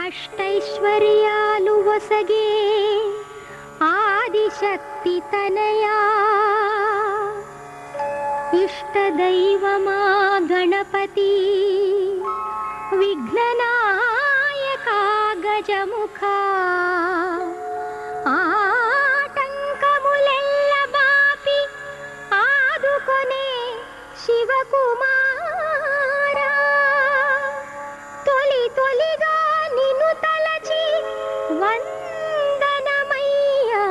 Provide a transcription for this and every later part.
అష్టైశ్వర్యాలు వసగే ఆదిశక్తి తనయా ఇష్టదైవమా గణపతి విఘ్ననాయకా గజముఖా ఆటంకములెల్ల బాపి ఆదుకొనే శివకుమారా తొలి తొలిగా నిన్ను తలచి వందనమయ్యా.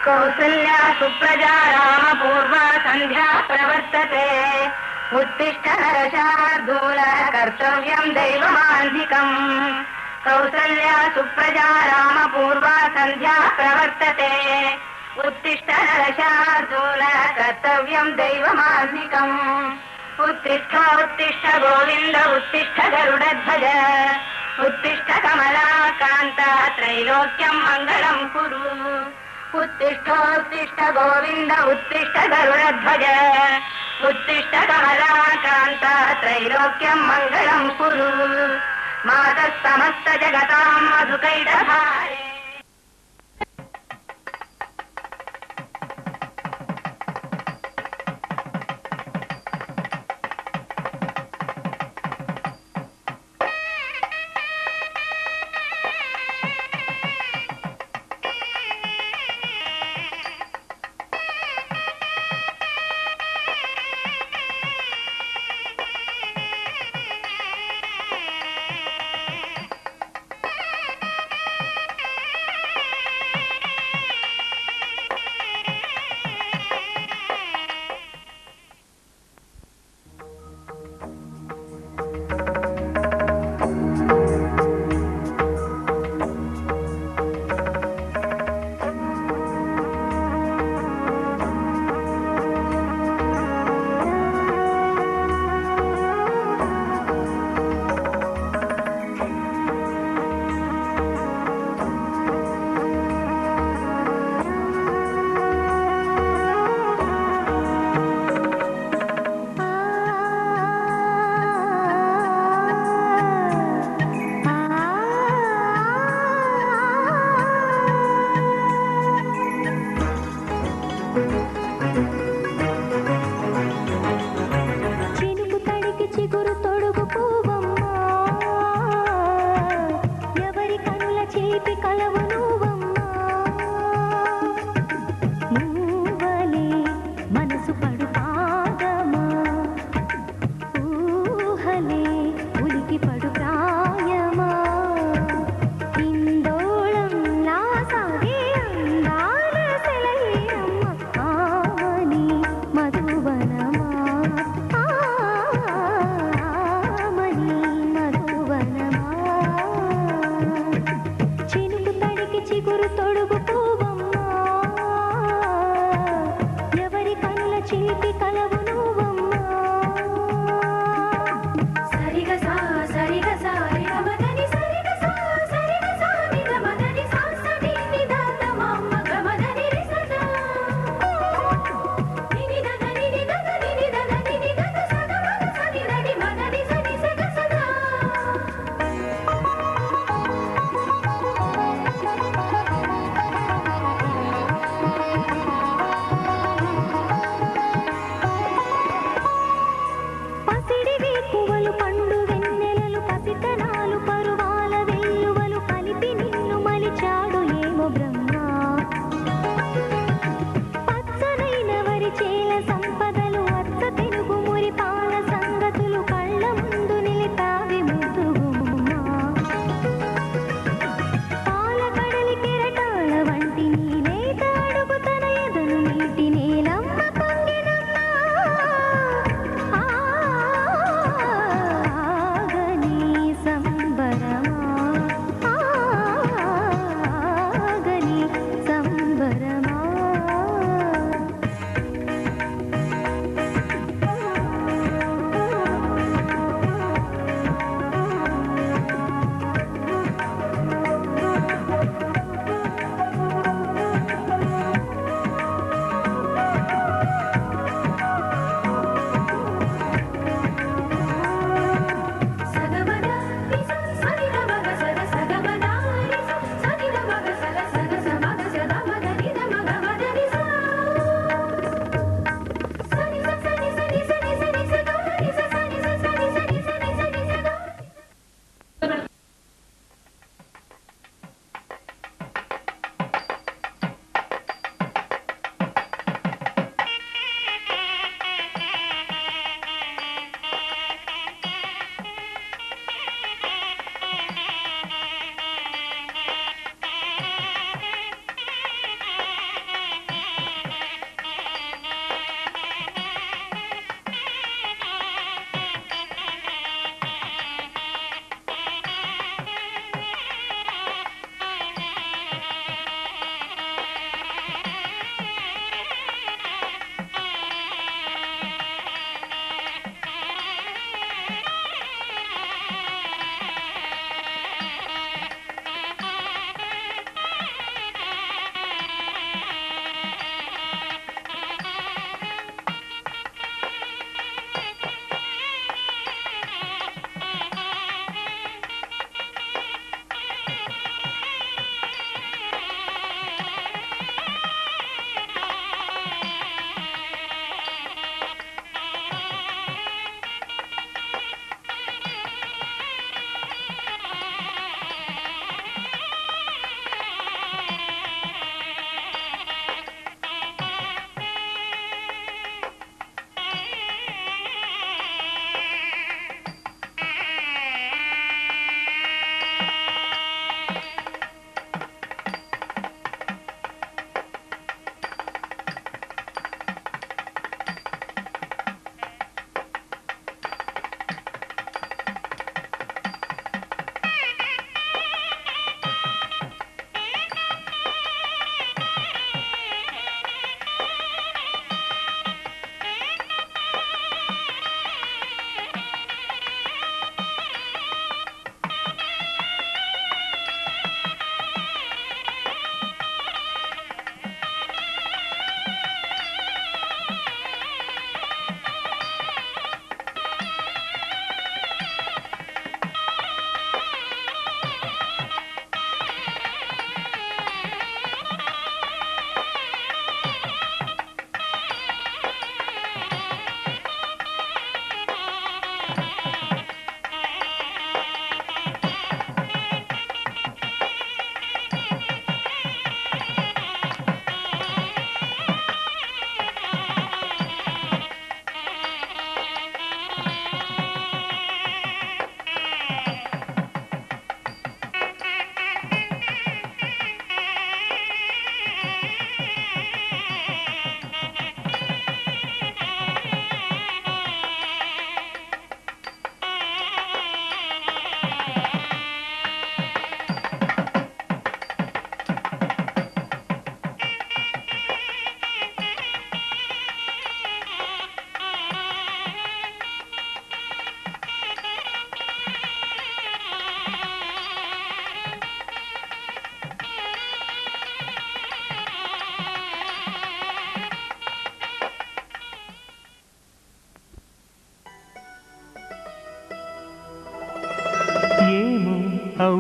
कौसल्या सुप्रजा राम पूर्वा संध्या प्रवर्तते उत्तिष्ठ नरशार्दूल कर्तव्यं दैवमान्धिकम् कौसल्या सुप्रजा राम पूर्वा संध्या प्रवर्तते उत्तिष्ठ नरशार्दूल कर्तव्यं दैवमान्धिकम् उत्तिष्ठ उत्तिष्ठ गोविन्द उत्तिष्ठ गरुडध्वज उत्तिष्ठ कमलाकान्त त्रैलोक्यं मङ्गलं कुरु उत्तिष्ठोत्तिष्ठ गोविन्द उत्तिष्ठ गरुडध्वज उत्तिष्ठ कमलाकान्त त्रैलोक्यं मङ्गलं कुरु मातः समस्त जगतां मधुकैटभारे।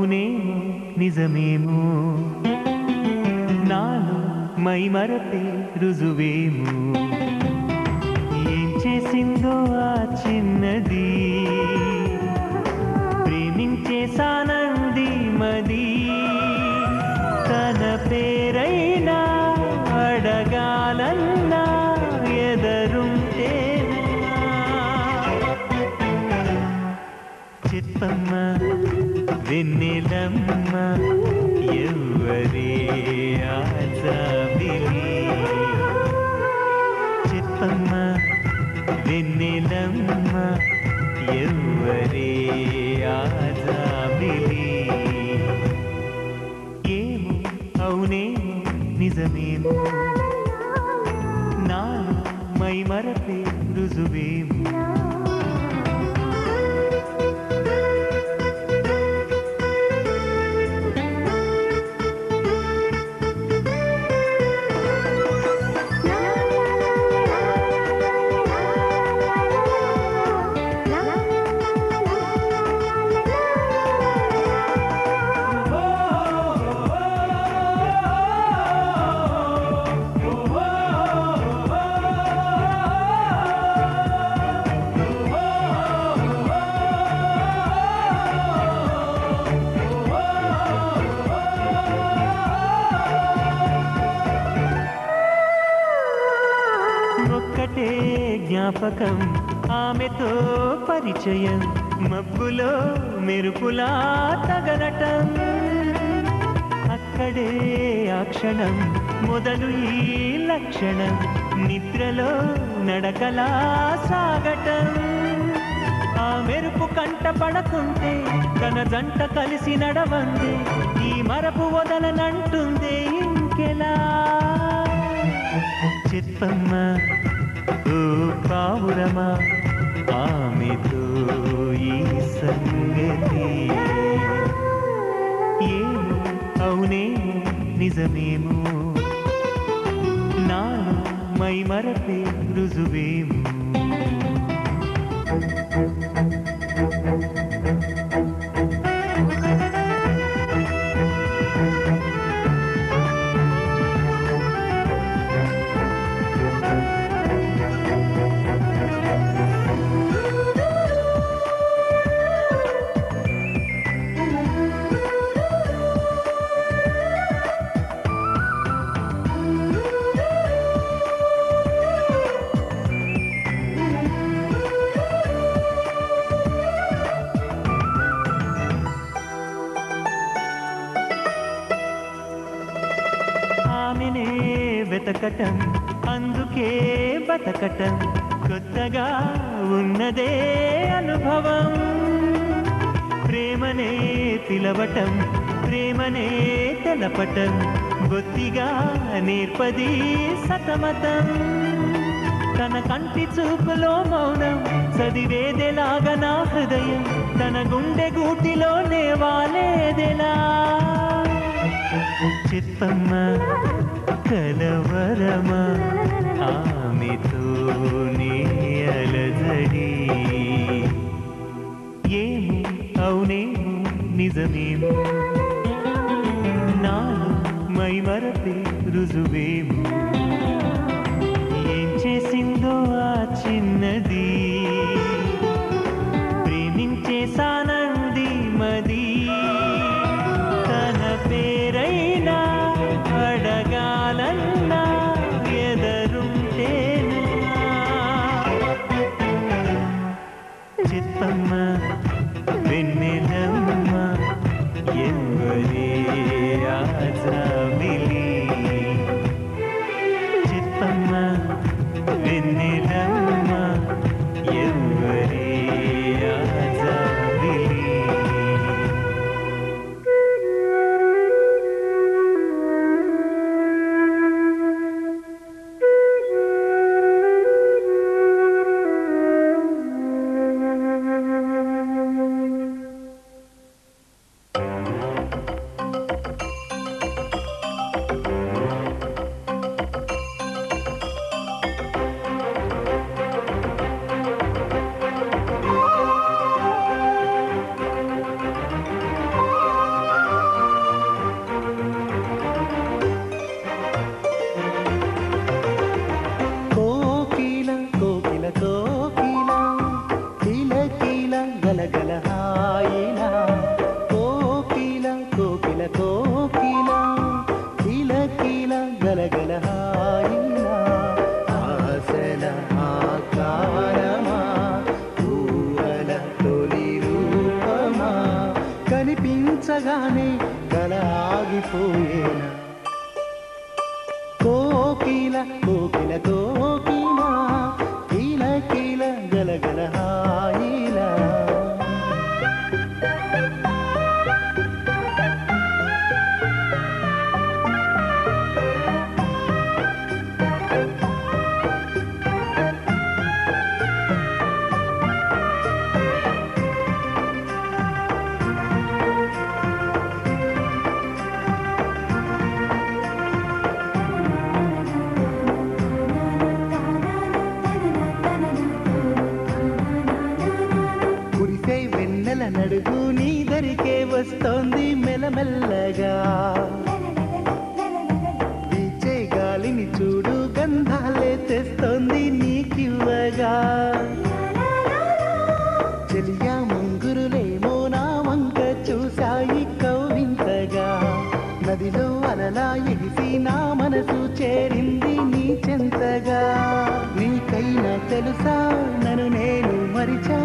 అవునేమో నిజమేమో నాలో మై మరపే రుజువేమో ఏం చేసిందో ఆ చిన్నది ప్రేమించేసానంది మది తన పేరైనా అడగాలన్నా ఎదరుంటే చెప్పమ్మ వెన్నెలమ్మ ఎవ్వరే ఆజాబిలి చెప్పమ్మ వెన్నెలమ్మ ఎవ్వరే ఆజాబిలి ఏమో అవునేమో నిజమేమో నాలో మై మరపే రుజువేమో ఒక్కటే జ్ఞాపకం ఆమెతో పరిచయం మబ్బులో మెరుపులా తగలటం అక్కడే ఆ క్షణం మొదలు ఈ లక్షణం నిద్రలో నడకలా సాగటం ఆ మెరుపు కంట పడకుంటే తన జంట కలిసి నడవందే ఈ మరపు వదలనంటుందే ఇంకెలా చెప్పమ్మ ఓ పావురమా ఆమెతో ఈ సంగతి ఏమో అవునేమో నిజమేమో నాలో మై మరపే రుజువేమో ఆమెనే వెతకటం అందుకే బతకటం కొత్తగా ఉన్నదే అనుభవం ప్రేమనే పిలవటం ప్రేమనే తెలపటం బొత్తిగా నేర్పది సతమతం తన కంటి చూపులో మౌనం చదివేదెలాగా నా హృదయం తన గుండె గూటిలోనే వాలేదెలా చెప్పమ్మ కలవరమా ఆమెతోనే అలజడి ఏమో అవునేమో నిజమేమో నాలో మై మరపే రుజువేమో ఏం చేసిందో ఆ చిన్నది ప్రేమించేసానంది మది తన పేరైనా అడగాలన్నా ఎదరుంటేనా చెప్పమ్మ వెన్నెలమ్మ ఎవ్వరే ఆజాబిలి చెప్పమ్మ వెన్నెలమ్మ ఎవ్వరే ఆజాబిలి ఆగిపోయేనా కోకిల కోకిల కోకిల కీల కీల గలగల హాయిలా కురిసే వెన్నెల నడుగు నీ దరికే వస్తోంది మెల్లమెల్లగా వీచే గాలిని చూడు గంధాలే తెస్తోంది నీకివ్వగా చెలియా ముంగురులేమో నా వంక చూశాయి కౌవింతగా నదిలో అలలా ఎగిసి నా మనసు చేరింది నీ చెంతగా నీకైనా తెలుసా నన్ను నేను మరిచా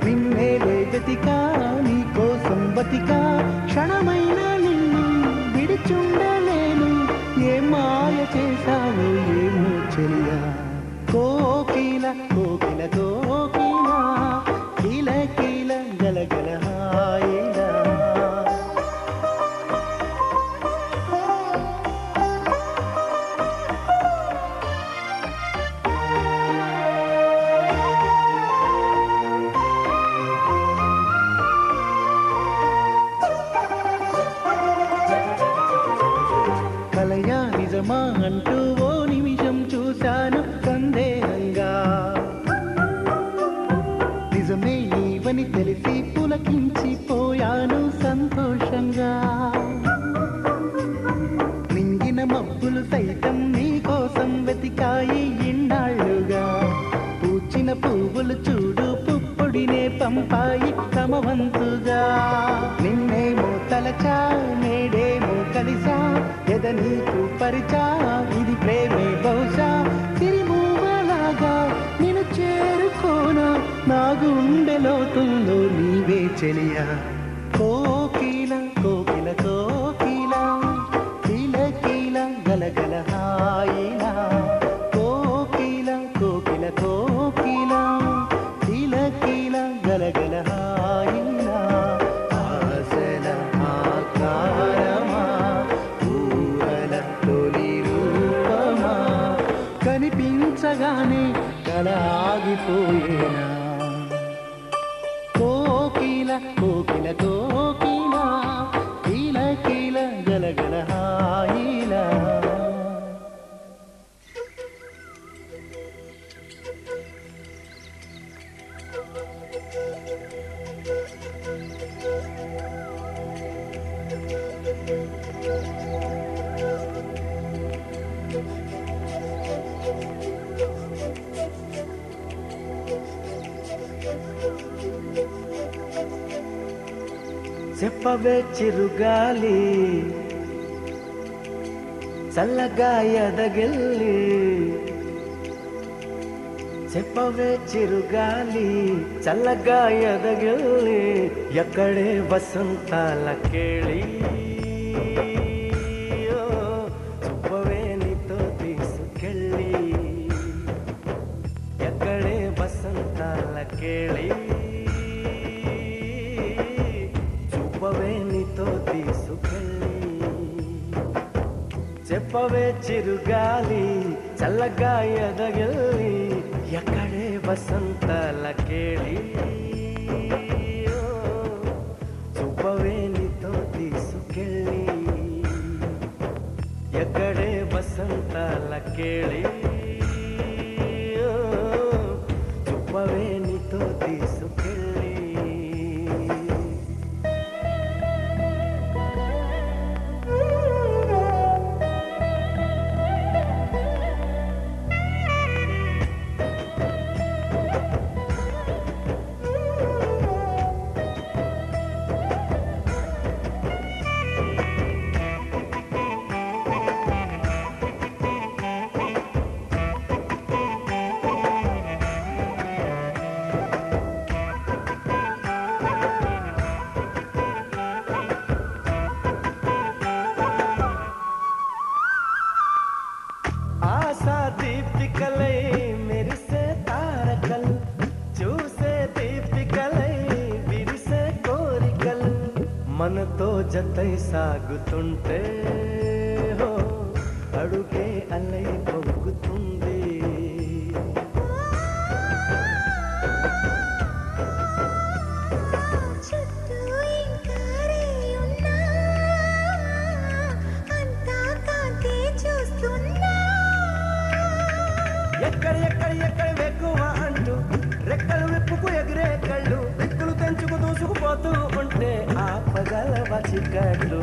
నిన్నేలే గతికా నీ కోసం బతికా క్షణమైన నిన్ను విడిచుండలేను ఏ మాయ చేశావు ఏమో చెలియా కోకిల కోకిల కోకిల కీల కీల గలగల హాయిలా కలయా నిజమా అంటూ ఓ నిమిషం చూశాను సందేహంగా నిజమే నీవని తెలిసి పులకించిపోయాను సంతోషంగా నింగిన మబ్బులు సైతం నీ కోసం వెతికాయి ఇన్నాళ్ళుగా పూచిన పువ్వులు చూడు పుప్పొడినే పంపాయి తమ వంతుగా నిన్నేమో తలచా నేడేమో కలిసా ఎద నీకు పరిచా ఇది ప్రేమే బహుశా తిరిమూవలాగా నిన్ను చేరుకోనా నా గుండె లోతుల్లో నీవే చెలియా కోకిల కోకిల కోకిల కీల కీల గలగల హాయిలా కోకిల కోకిల కోకిల కీల కీల గలగల హాయిలా ఆసల ఆకారమా ఊహల తొలి రూపమా కనిపించగానే కల ఆగిపోయేనా కోకిల కోకిల కోకిల కీల కీల గలగల హాయిలా చెప్పవే చిరుగాలి చల్లగా ఎదగిల్లి చెప్పవే చిరుగాలి చల్లగా ఎదగిల్లి ఎక్కడే వసంతాల కేళి చెప్పవే నీతో తీసుకెళ్ళి ఎక్కడే వసంతాల కేళి చెప్పవే నీతో తీసుకెళ్ళి చెప్పవే చిరుగాలి చల్లగా ఎదగిల్లి ఎక్కడే వసంతాల కేళి చెప్పవే నీతో తీసుకెళ్ళి ఎక్కడే వసంతాల కేళి చెప్పవే నీతో తీసుకెళ్ళి జతై సాగుతుంటే హో అడుగే అలై పొంగుతుంది. చుట్టూ ఇంకా రేయున్నా, అంతా కాంతే చూస్తున్నా. ఎక్కడ ఎక్కడ ఎక్కడ వెక్కువ అంటూ రెక్కలు విప్పుకు ఎగిరే కళ్ళు దిక్కులు తెంచుకు దూసుకుపోతూ ఉంటే ఆ పగల వచికట్లు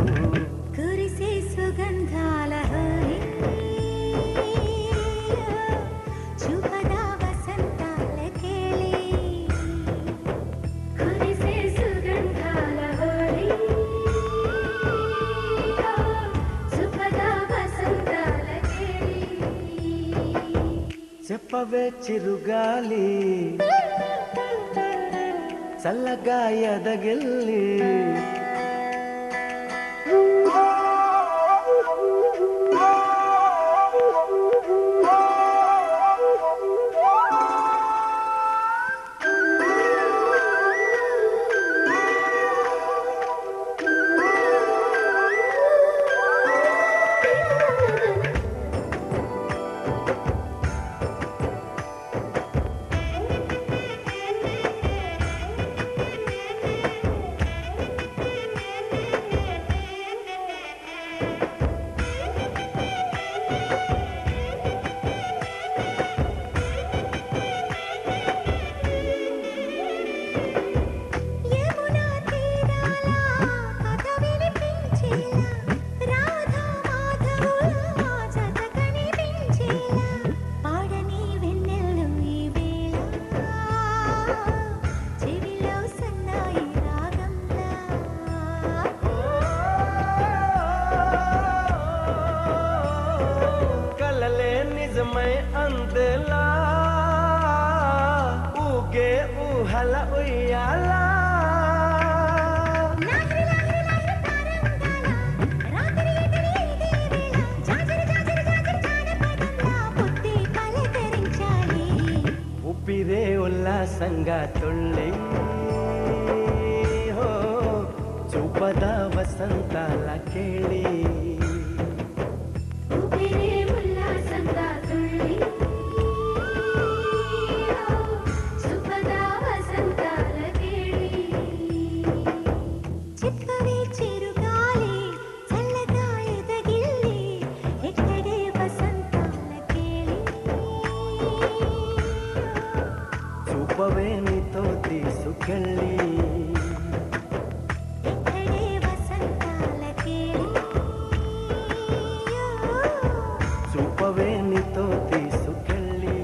కురిసే సుగంధాల హరి, చూపదా వసంతాల కేళి. కురిసే సుగంధాల హరి, చూపదా వసంతాల కేళి. చెప్పవే చిరుగాలి చల్లగా ఎదగిల్లి యమునా తీరాల కథ వినిపించేలా, రాధా మాధవుల జత కనిపించేలా, పాడని వెన్నెల్లో ఈ వేళ, చెవిలో సన్నాయి రాగంలా. కలలే నిజమై అందేలా ఊగే ఊహల ఉయ్యాలా లాహిరి లాహిరి లాహిరి తారంగాల, రాత్రి ఎగిరి ఇదే వేళ, జాజరి జాజరి జాజరి జానపదంలా పొత్తి పలకరించాలి. ఉప్పిరే ఉల్లాసంగా తుళ్ళి హో చూపద వసంతాల కేళి ఊపిరే ఉల్లాసంగా తుళ్ళి, సుపదా వసంతాల కేళి. చిక్కవే చిరుగాలి చల్లగా ఎదగిల్లి, ఎక్కడే వసంతాల కేళి. చూపవే నీతో తీసుకెళ్ళి ఎక్కడే వసంతాల కేళి. చూపవే నీతో తీసుకెళ్ళి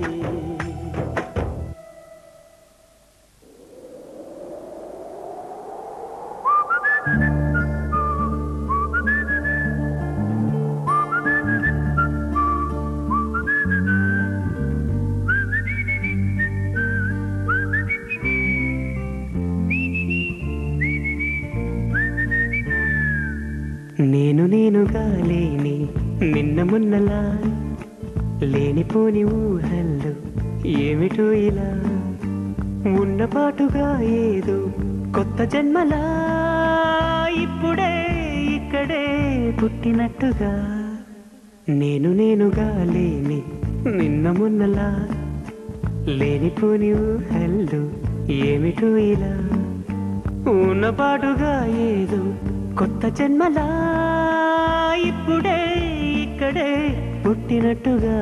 నేను నేనుగా లేని నిన్న మొన్నలా లేనిపోని ఊహల్లో ఏమిటో ఇలా ఉన్నపాటుగా ఏదో కొత్త జన్మలా ఇప్పుడే ఇక్కడే పుట్టినట్టుగా నేను నేనుగా లేని నిన్న మొన్నలా లేనిపోని ఊహల్లో ఏమిటో ఇలా ఉన్నపాటుగా ఏదో కొత్త జన్మలా ఇప్పుడే ఇక్కడే పుట్టినట్టుగా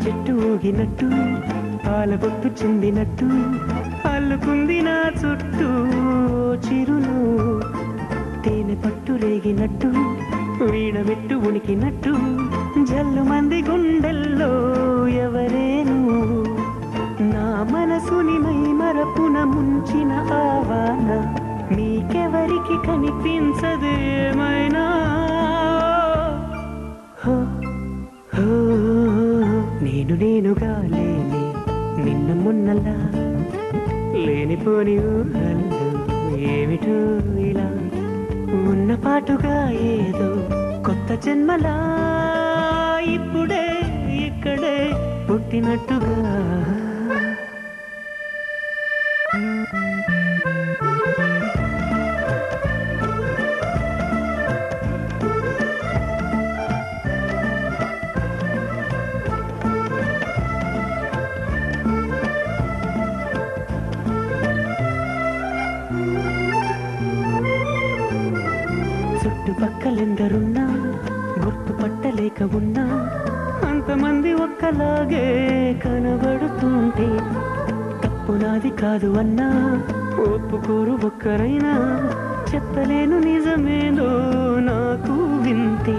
చెట్టు ఊగినట్టు పాలబొట్టు చెందినట్టు అల్లుకుంది నా చుట్టూ చిరులు తేనె పట్టు రేగినట్టు వీణబెట్టు ఉనికినట్టు జల్లు మంది గుండెల్లో ఎవరే నువ్వు నా మనసుని మై మరపున ముంచిన ఆవాన నీకెవరికి కనిపించదు ఏమైనా హో, హో, నేనుగా లేని నిన్న మొన్నలా లేనిపోని ఊహల్లో ఏమిటో ఇలా ఉన్న పాటుగా ఏదో కొత్త జన్మలా ఇప్పుడే ఇక్కడే పుట్టినట్టుగా చుట్టుపక్కలెందరున్నా గుర్తుపట్టలేక ఉన్నా అంతమంది ఒక్కలాగే కనబడుతుంటే తప్పు నాది కాదు అన్నా ఒప్పుకోరు ఒక్కరైనా చెప్పలేను నిజమేదో నాకు వింతే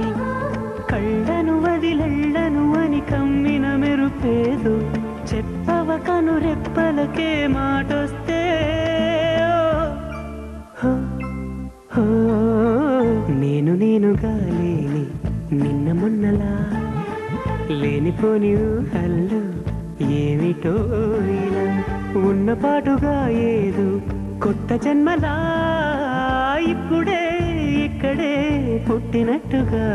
కళ్ళను వదిలెళ్ళను అని కమ్మిన మెరుపేదో చెప్పవ కను రెప్పలకే మాటొస్తే హో, హో, నేనుగా లేని నిన్న మొన్నలా లేనిపోని ఊహల్లో ఏమిటో ఇలా ఉన్న పాటుగా ఏదో కొత్త జన్మలా ఇప్పుడే ఇక్కడే పుట్టినట్టుగా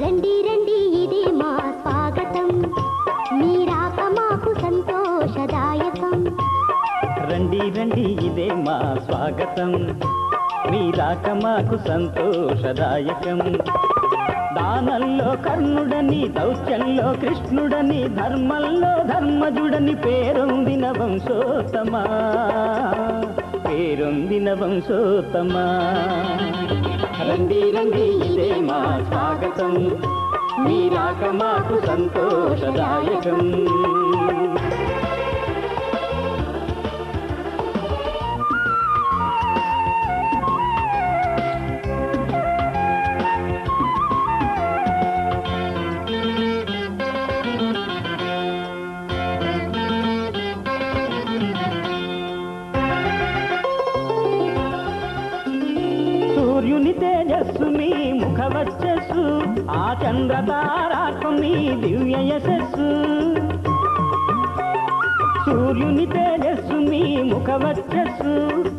రండి రండి ఇదే మా స్వాగతం మీ రాక మాకు సంతోషదాయకం రండి రండి ఇదే మా స్వాగతం మీ రాక మాకు సంతోషదాయకం దానంలో కర్ణుడని దౌత్యంలో కృష్ణుడని ధర్మంలో ధర్మజుడని పేరొందిన వంశోత్తమా పేరొందిన వంశోత్తమా రండి రండి ఇదే మా స్వాగతం మీ రాక మాకు సంతోషదాయకం సూర్యుని తేజస్సు మీ ముఖ వచ్చస్సు ఆ చంద్రతారాకం మీ దివ్య యశస్సు సూర్యుని తేజస్సు మీ ముఖ వచ్చస్సు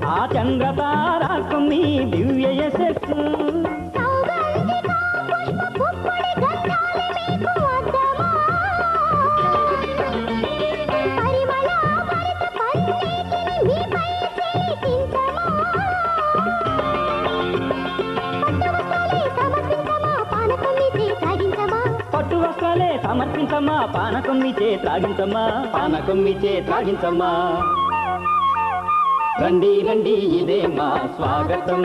ఆ చంద్రతారాకం మీ దివ్య యశస్సు పట్టు వస్త్రాలే సమర్పించమ్మా పానకం మీచే త్రాగించమ్మా పానకం మీచే త్రాగించమ్మా రండి రండి ఇదే మా స్వాగతం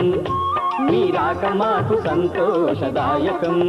మీ రాక మాకు సంతోషదాయకం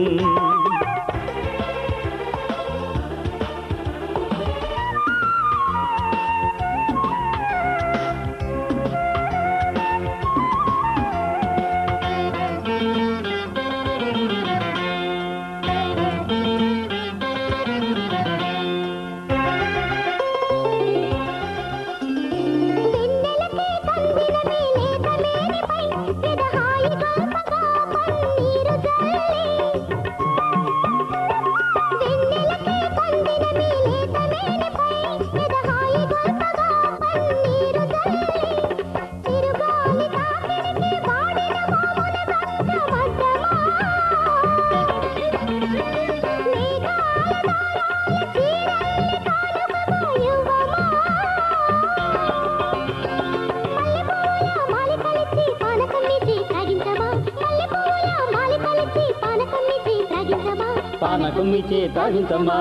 పానకం ఇచ్చే తాగించమ్మా.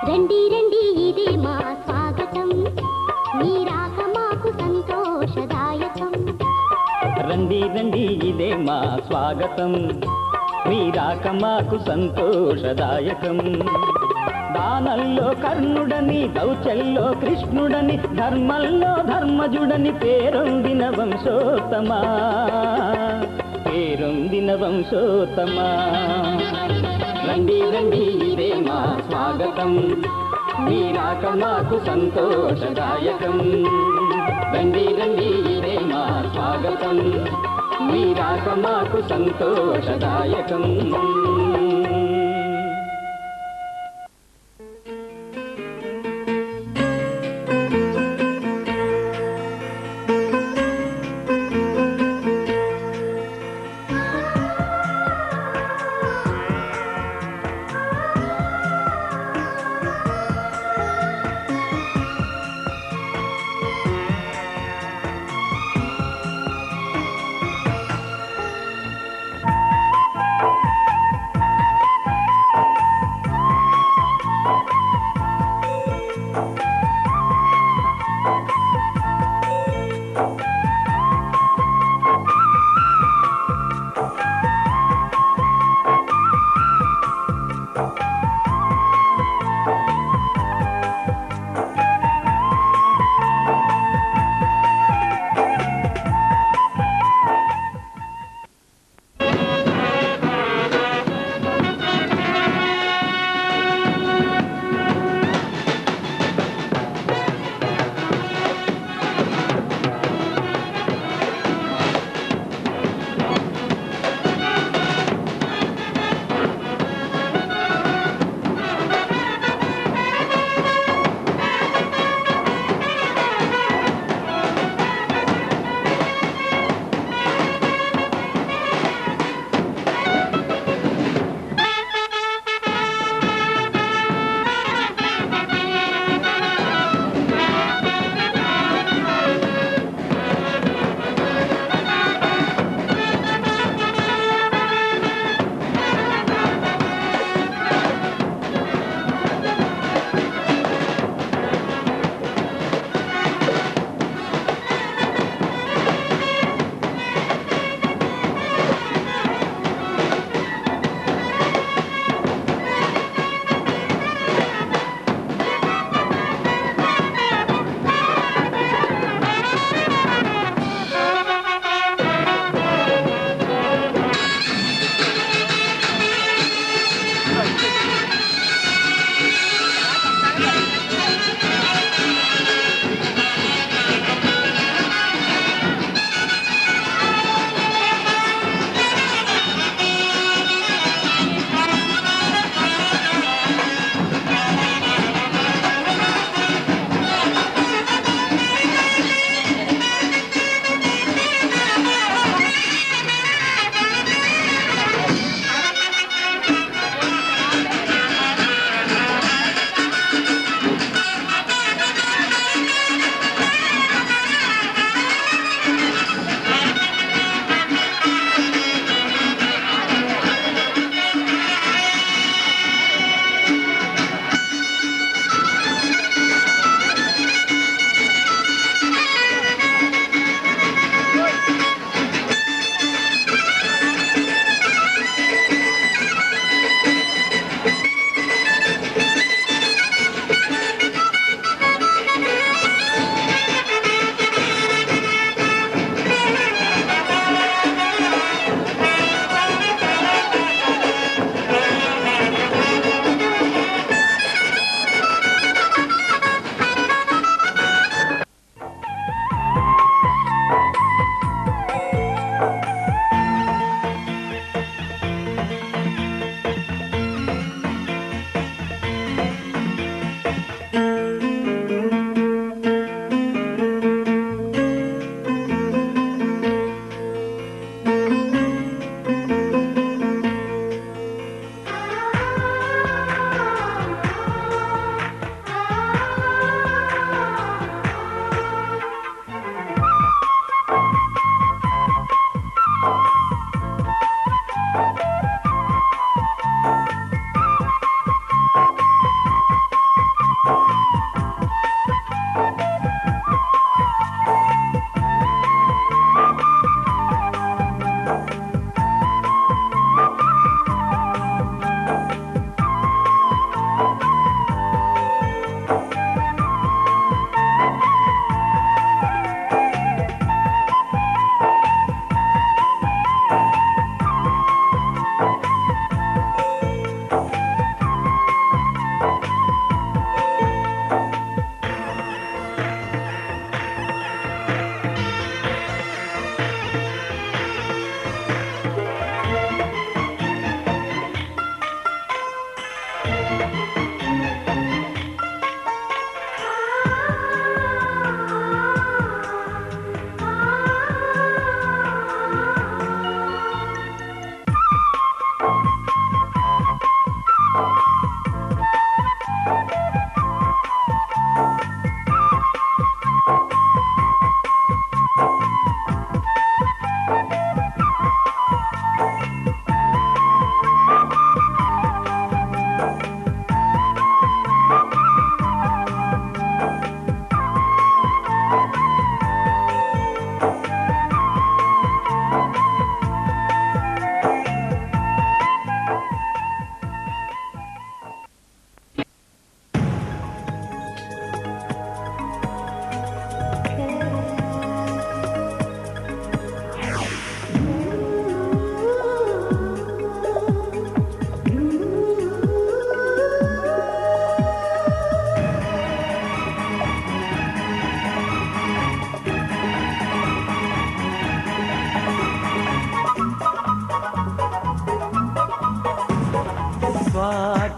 రండి రండి ఇదే మా స్వాగతం, మీ రాక మాకు సంతోషదాయకం. రండి రండి ఇదే మా స్వాగతం, మీ రాక మాకు సంతోషదాయకం. దానంలో కర్ణుడని, దౌత్యంలో కృష్ణుడని, ధర్మంలో ధర్మజుడని పేరొందిన వంశోత్తమా, పేరొందిన వంశోత్తమా. రండి రండి ఇదే మా స్వాగతం, మీ రాక మాకు సంతోషదాయకం. రండి రండి ఇదే మా స్వాగతం, మీ రాక మాకు సంతోషదాయకం.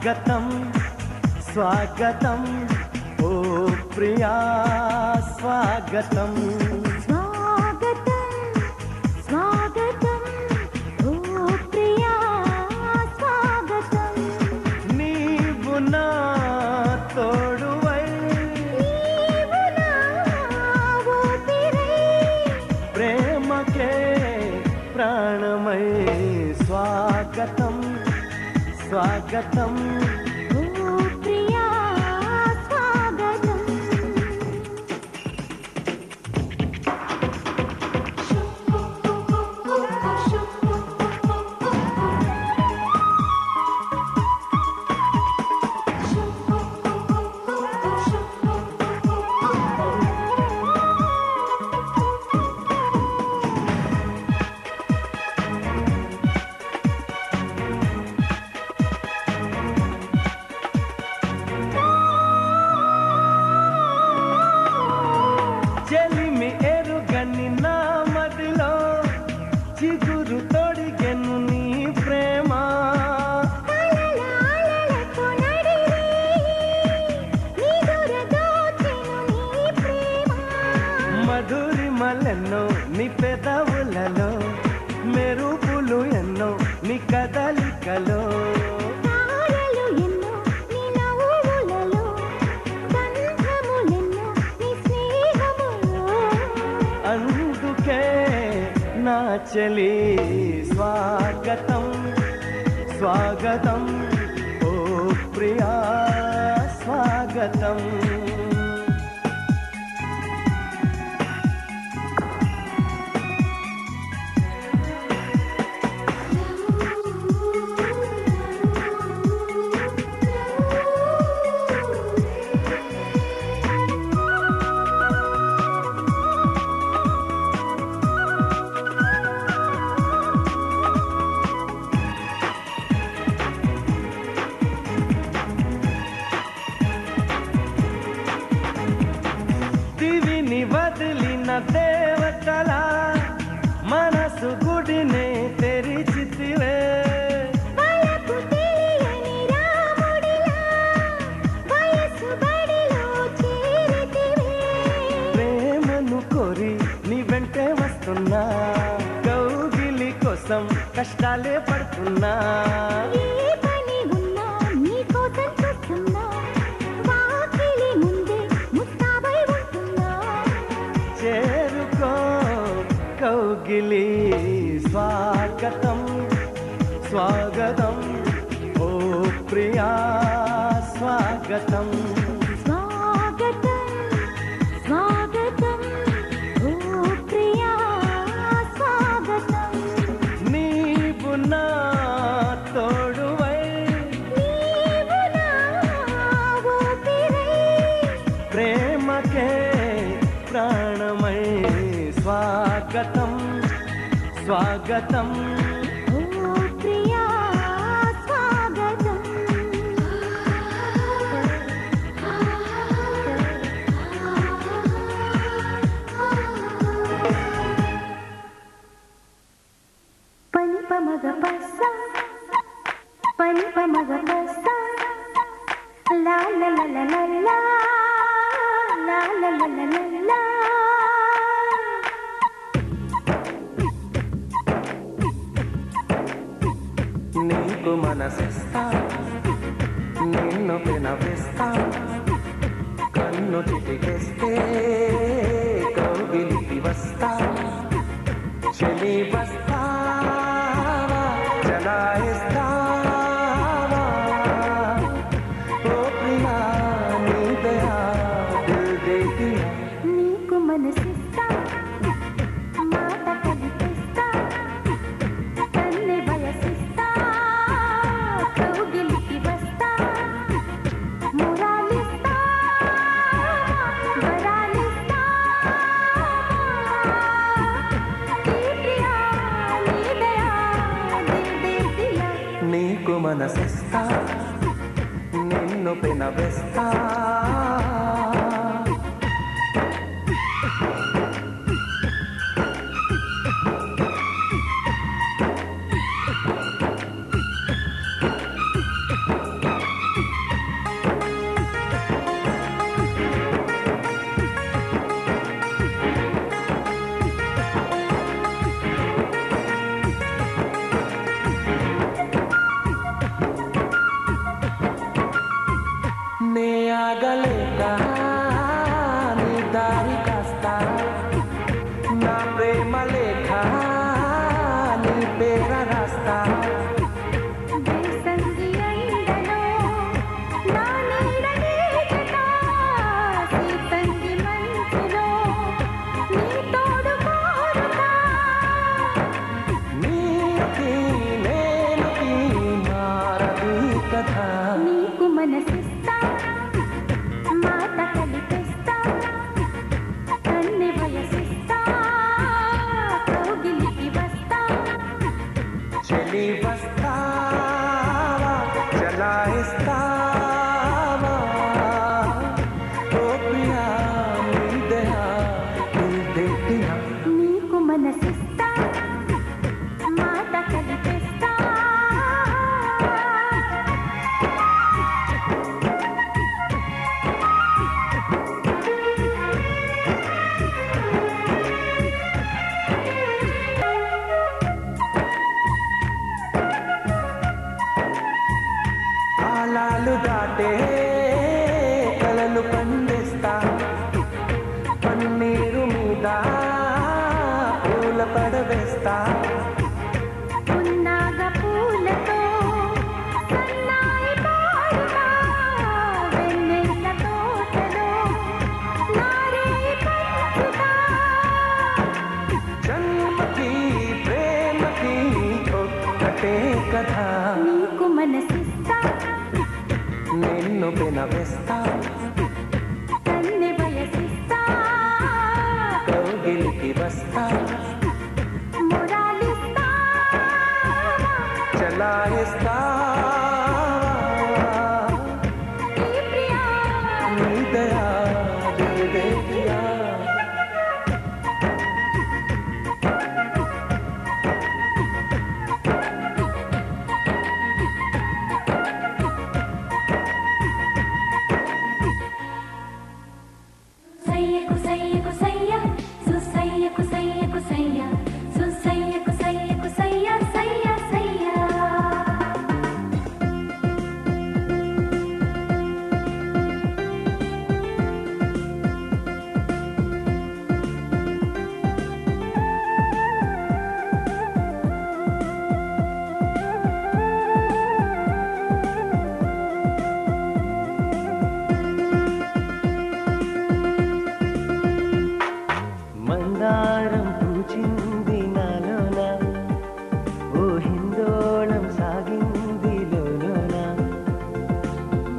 స్వాగతం స్వాగతం ఓ ప్రియా స్వాగతం స్వాగతం స్వాగతం ఓ ప్రియా స్వాగతం నీవు నా తోడువై నీవు నా ఊపిరై ప్రేమకే ప్రాణమై స్వాగతం స్వాగతం ఓ ప్రియా స్వాగతం చెలిమి ఎరుగని నా మదిలో చిగురు తొడిగెను నీ ప్రేమ కలలాలతో నడిరేయి నిదుర దోచెను నీ ప్రేమ మధురి మలెన్నో నీ పెదవులలో మెరుపులు ఎన్నో నీ కదలికలో తారలు ఎన్నో నీ నవ్వులలో బంధములెన్నో నీ స్నేహములో అందుకే నా చెలి స్వాగతం స్వాగతం ఓ ప్రియా స్వాగతం దివిని వదిలిన దేవతల మనసు గుడినే తెరిచితివే వలపు తెలియని రాముడిలా వయసు బడిలో చేరితివే ప్రేమను కోరి నీ వెంటే వస్తున్నా కౌగిలి కోసం కష్టాలే పడుతున్నా ఏ పని ఉన్నా నీ కోసం చూస్తున్నా వాకిలి ముందే ముస్తాబై ఉంటున్నా చేరుకో కౌగిలి స్వాగతం స్వాగతం ఓ ప్రియా స్వాగతం స్వాగతం స్వాగతం ఓ ప్రియా స్వాగతం నీవు నా తోడువై నీవు నా ఊపిరై ప్రేమకే ప్రాణమై స్వాగతం స్వాగతం ఓ ప్రియా స్వాగతం పని పమగ పస్స పని పమగ పస్స లా లా లా లా లా లా లా లా లా లా లా నీకు మనసిస్తా నిన్ను వినవిస్తా కన్ను చిటికేస్తే కౌగిలికి వస్తా చెలి వస్తావా జలాయిస్తావా ఓ ప్రియా నీదే ఆ దిల్ దే దియా నీకు మనసిస్తా మాట కలిపిస్తా కన్నె వయసిస్తా కౌగిలికి వస్తా మురాలిస్తా వరాలిస్తా ఈ ప్రియా నీదయా దిల్ దే దియా నీకు మనసిస్తా నిన్ను పెనవేస్తా రాస్తా నా ప్రేమ లేఖ నీ పేర రాస్తా వేసంగి ఎండలో నా నీడనే జత సీతంగి మంచులో నీ తోడు కోరుతా నీకి నేనుకి మారది కథ నీకు మనసిస్తా మాట కలిపిస్తా కన్నె వయసిస్తా కౌగిలికి వస్తా చెలి వస్తావా చలాయిస్తావా ఓ ప్రియా నీ దయా నీ దేహియా నీకు మనసిస్తా మాట కలిపిస్తా కాలాలు దాటే కలలు పండిస్తా పన్నీరు మీద పూల పడవేస్తా పున్నాగ పూలతో సన్నాయి పాడుతా వెన్నెల తోటలో నారే పంచుతా జన్మకి ప్రేమకి ఒక్కటే కథ నీకు మనసిస్తా నిన్ను వినవేస్తా కన్నె వయసిస్తా కౌగిలికి వస్తా మురాలిస్తా చలాయిస్తా ఈ ప్రియా నీ దయా నీ దేహియా సయ్యకు సయ్యకు సయ్య సుసయ్యకు సయ్యకు సయ్య సుసయ్యకు సయ్యకు సయ్య సయ్య సయ్య మందారం పూచింది నాలోన ఓ హిందోళం సాగింది లోలోన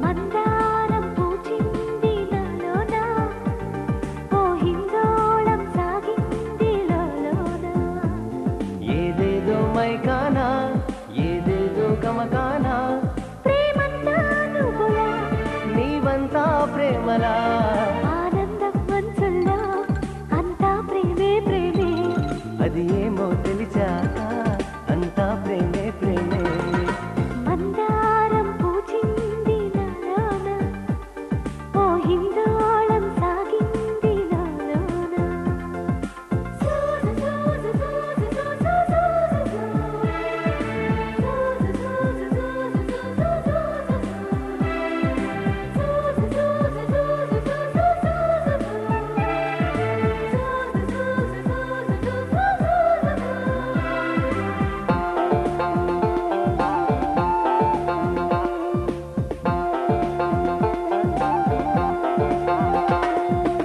మందారం పూచింది నాలోన ఓ హిందోళం సాగింది లోలోన ఏదేదో మైకానా ఏదేదో గమకానా ప్రేమంతా నువ్వులా నీవంతా ప్రేమలా ఆనందం మనసుల్లో అంతా ప్రేమే ప్రేమే అది ఏమో తెలిసాక అంతా ప్రేమే ప్రేమే మందారం పూచింది నాలోన ఓ హిందోళం సాగింది నాలోన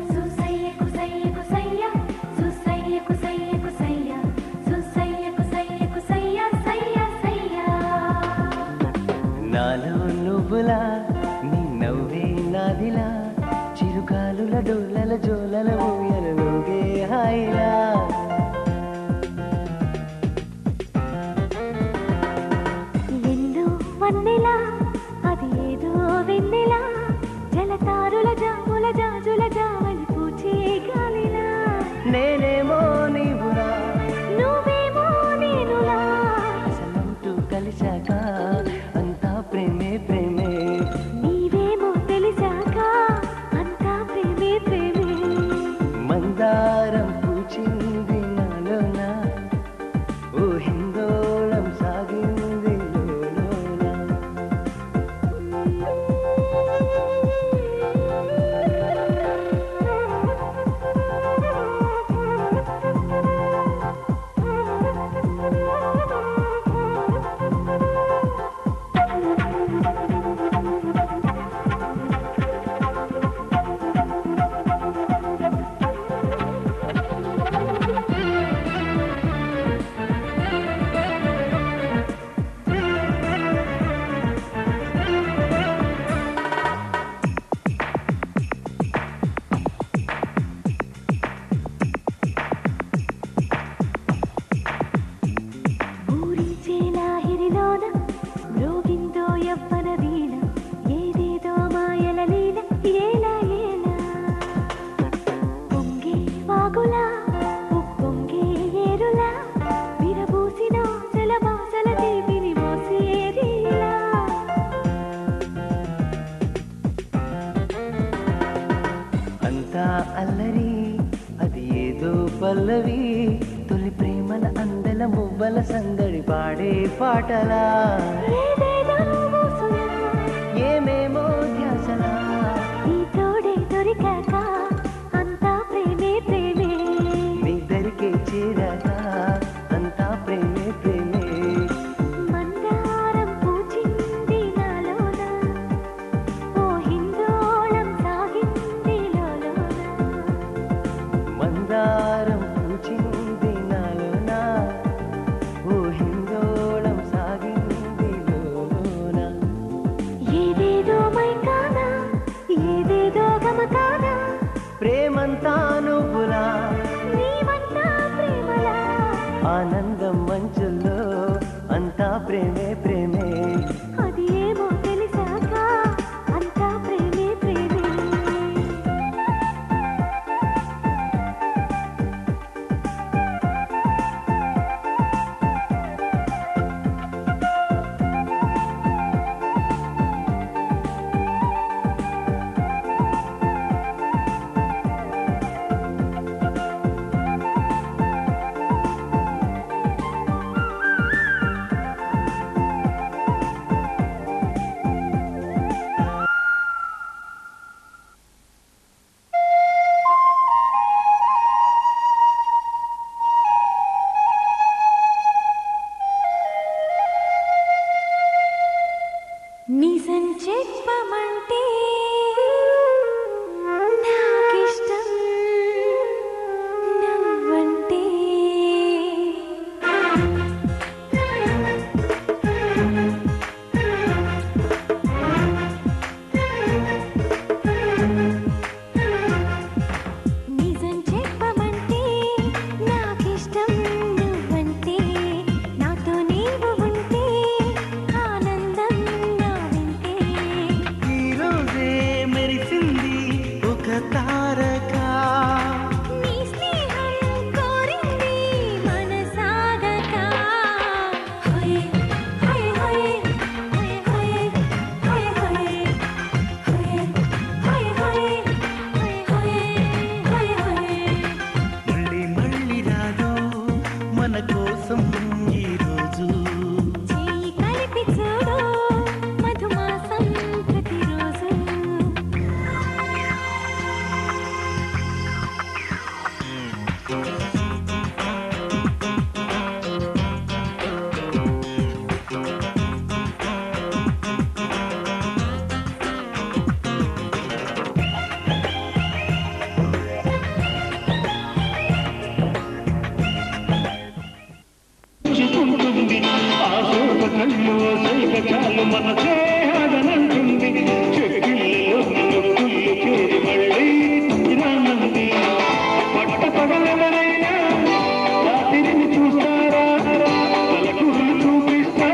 సుసయ్యకు సయ్యకు సయ్య సుసయ్యకు సయ్యకు సయ్య సుసయ్యకు సయ్యకు సయ్య సయ్య సయ్య నాలో నువ్వులా నీ నవ్వే నాదిలా చిరుగాలుల డోలల జోలల ఊయలలోగే హాయిలా ఎన్నో వన్నెలా అది ఏదో వెన్నెలా జలతారుల జాముల జాజుల జావలి పూచే గాలిలా నేనేమో నీవురా నువ్వేమో నేనులా అసలంటూ కలిశాక అంతా ప్రేమే ప్రేమే నీవేమో తెలిసాక అంతా ప్రేమే ప్రేమే మందారం పూచింది నాలోన ఓ హిందోళం సాగింది లోలోన ఆ పల్లవి తొలి ప్రేమల అందల మువ్వల సందడి పాడే పాటలా ఏమేమో ధ్యాసలా నీ తోడే దొరికాక అంతా ప్రేమే ప్రేమే నీ దరికే చేరాక అంతా ప్రేమే ప్రేమే మందారం పూచింది నాలోన ఓ హిందోళం సాగింది లోలోన మందారం పూచింది నాలోన ఓ హిందోళం సాగింది లోలోన ఏదేదో మైకానా ఏదేదో గమకానా ప్రేమంతా నువ్వులా నీవంతా ప్రేమలా ఆనందం మంచుల్లో అంతా ప్రేమే ప్రేమే అది ఏమో తెలిసాక అంతా ప్రేమే ప్రేమే నిజం చెప్పమంటే నాకిష్టం నువ్వంటే నిజం చెప్పమంటే నాకిష్టం నువ్వంటే నాతో నీవు ఉంటే ఆనందం నా వింటే ఈరోజే మెరిసింది ఒక తారక నీ స్నేహం కోరింది మనసాగక హోయ్ హోయ్ హోయ్ హోయ్ హోయ్ హోయ్ హోయ్ హోయ్ హోయ్ హోయ్ హోయ్ మళ్ళీ మళ్ళీ రాదు మన కోసం ఈరోజు చెయ్యి కలిపి చూడు మధుమాసం ప్రతిరోజు చుకుంటుంది ఆ శోభ కళ్ళు సైగ చాలు మనసే ఆగనంటుంది చెక్కిళ్ళలో నొక్కుళ్ళు చేరి మళ్ళీ రానంది పట్ట పగలెవరైనా రాత్రిని చూస్తారా పలకులు చూపిస్తా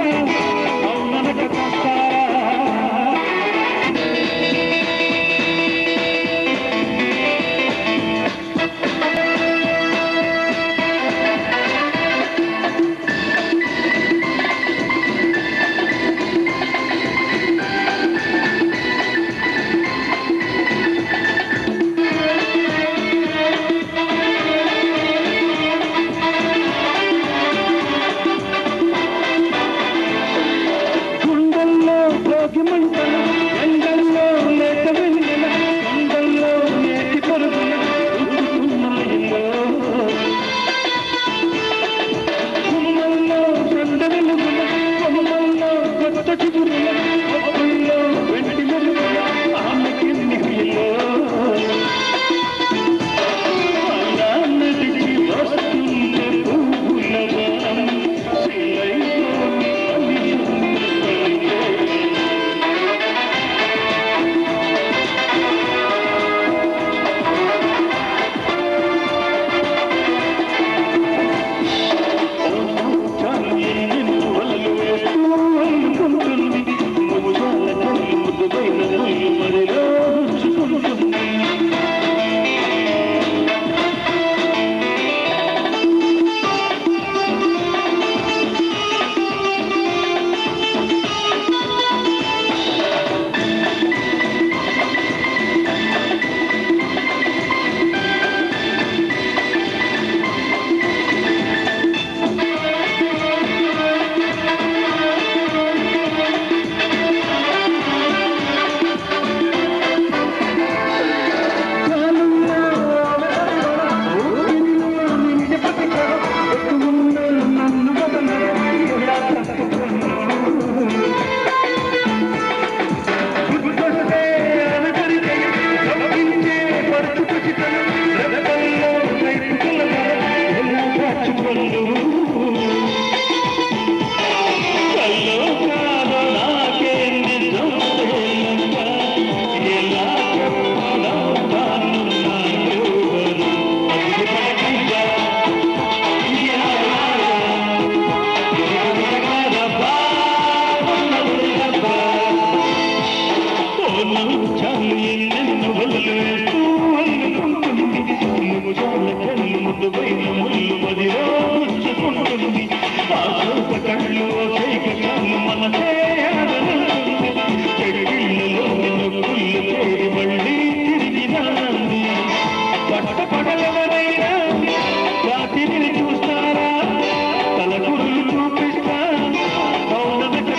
అవుననక కాస్తారా మృదువైన ముళ్ళు మదిలో గుచ్చుకుంటుంది ఆ చూప కళ్ళు కైక చాలు మనసే అదనంటుంది చెడిగిళ్ళలో నొక్కుళ్ళు చేరి మళ్ళీ తిరిగినానంది పట్టపగలవరైనా రాత్రిని చూస్తారా తలకురులు చూపిస్తా పౌర్ణమిక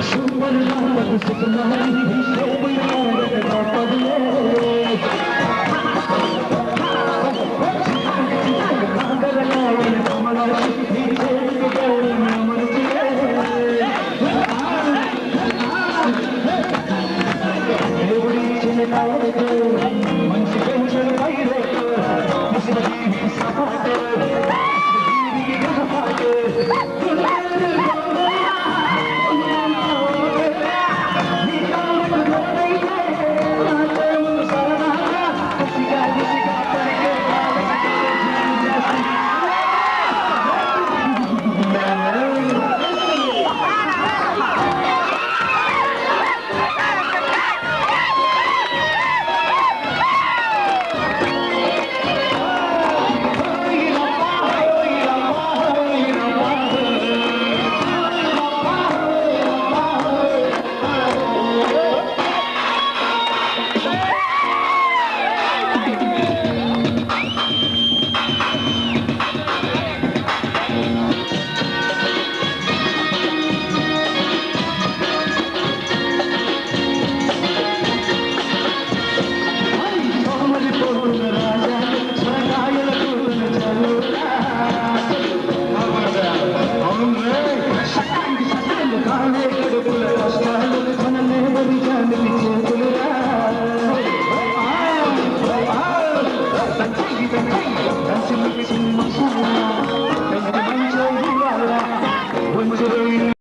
Super